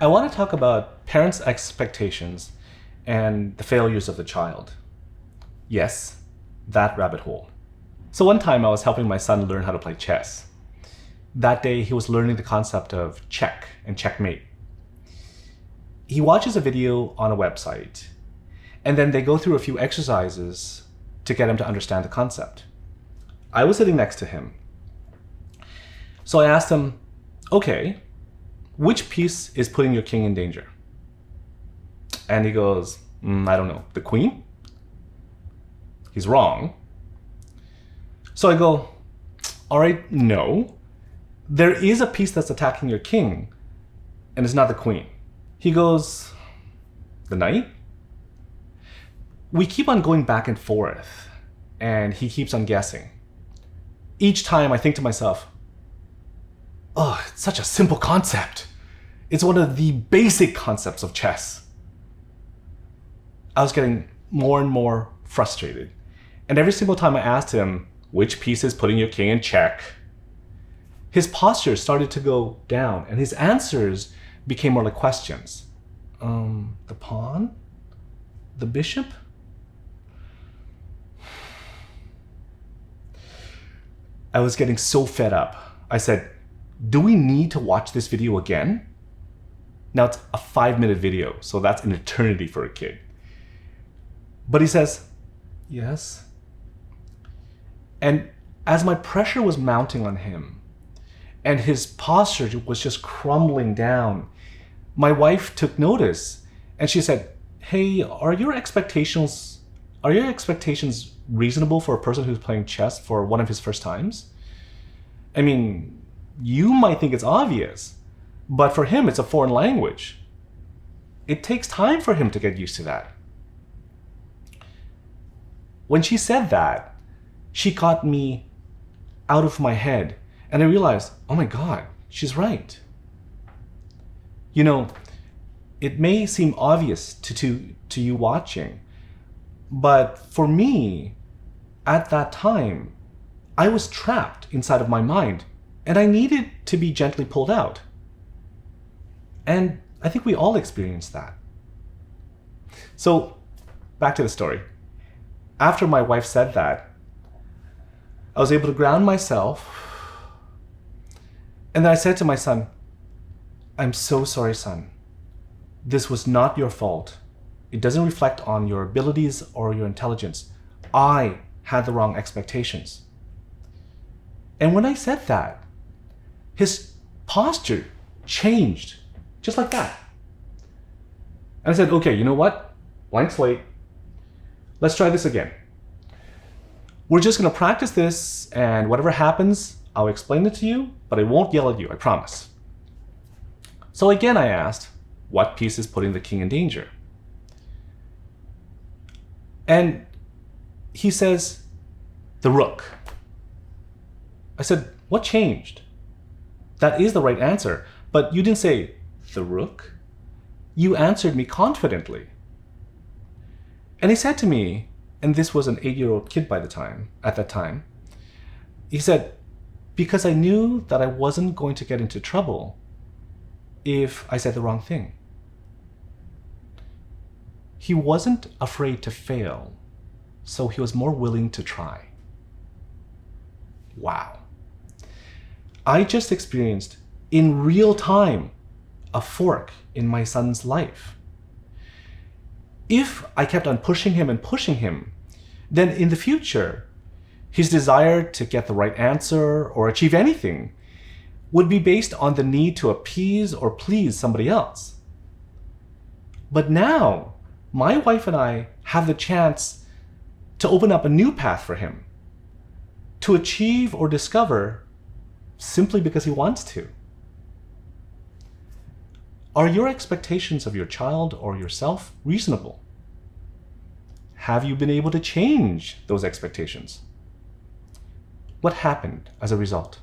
I want to talk about parents' expectations and the failures of the child. Yes, that rabbit hole. So one time I was helping my son learn how to play chess. That day he was learning the concept of check and checkmate. He watches a video on a website, and then they go through a few exercises to get him to understand the concept. I was sitting next to him. So I asked him, okay, which piece is putting your king in danger? And he goes, I don't know, the queen? He's wrong. So I go, all right, no. There is a piece that's attacking your king, and it's not the queen. He goes, the knight? We keep on going back and forth, and he keeps on guessing. Each time I think to myself, oh, it's such a simple concept. It's one of the basic concepts of chess. I was getting more and more frustrated. And every single time I asked him, which piece is putting your king in check? His posture started to go down, and his answers became more like questions. The pawn? The bishop? I was getting so fed up. I said, do we need to watch this video again? Now it's a 5-minute video, so that's an eternity for a kid. But he says, yes. And as my pressure was mounting on him, and his posture was just crumbling down, my wife took notice, and she said, hey, are your expectations reasonable for a person who's playing chess for one of his first times? I mean, you might think it's obvious, but for him, it's a foreign language. It takes time for him to get used to that. When she said that, she got me out of my head, and I realized, oh my God, she's right. You know, it may seem obvious to you watching, but for me, at that time, I was trapped inside of my mind, and I needed to be gently pulled out. And I think we all experience that. So, back to the story. After my wife said that, I was able to ground myself, and then I said to my son, I'm so sorry, son. This was not your fault. It doesn't reflect on your abilities or your intelligence. I had the wrong expectations. And when I said that, his posture changed, just like that. And I said, okay, you know what? Blank slate. Let's try this again. We're just going to practice this, and whatever happens, I'll explain it to you, but I won't yell at you, I promise. So again, I asked, what piece is putting the king in danger? And he says, the rook. I said, what changed? That is the right answer, but you didn't say, the rook? You answered me confidently. And he said to me, and this was an 8-year-old kid at that time, he said, because I knew that I wasn't going to get into trouble if I said the wrong thing. He wasn't afraid to fail, so he was more willing to try. Wow. I just experienced in real time a fork in my son's life. If I kept on pushing him, then in the future, his desire to get the right answer or achieve anything would be based on the need to appease or please somebody else. But now, my wife and I have the chance to open up a new path for him, to achieve or discover simply because he wants to. Are your expectations of your child or yourself reasonable? Have you been able to change those expectations? What happened as a result?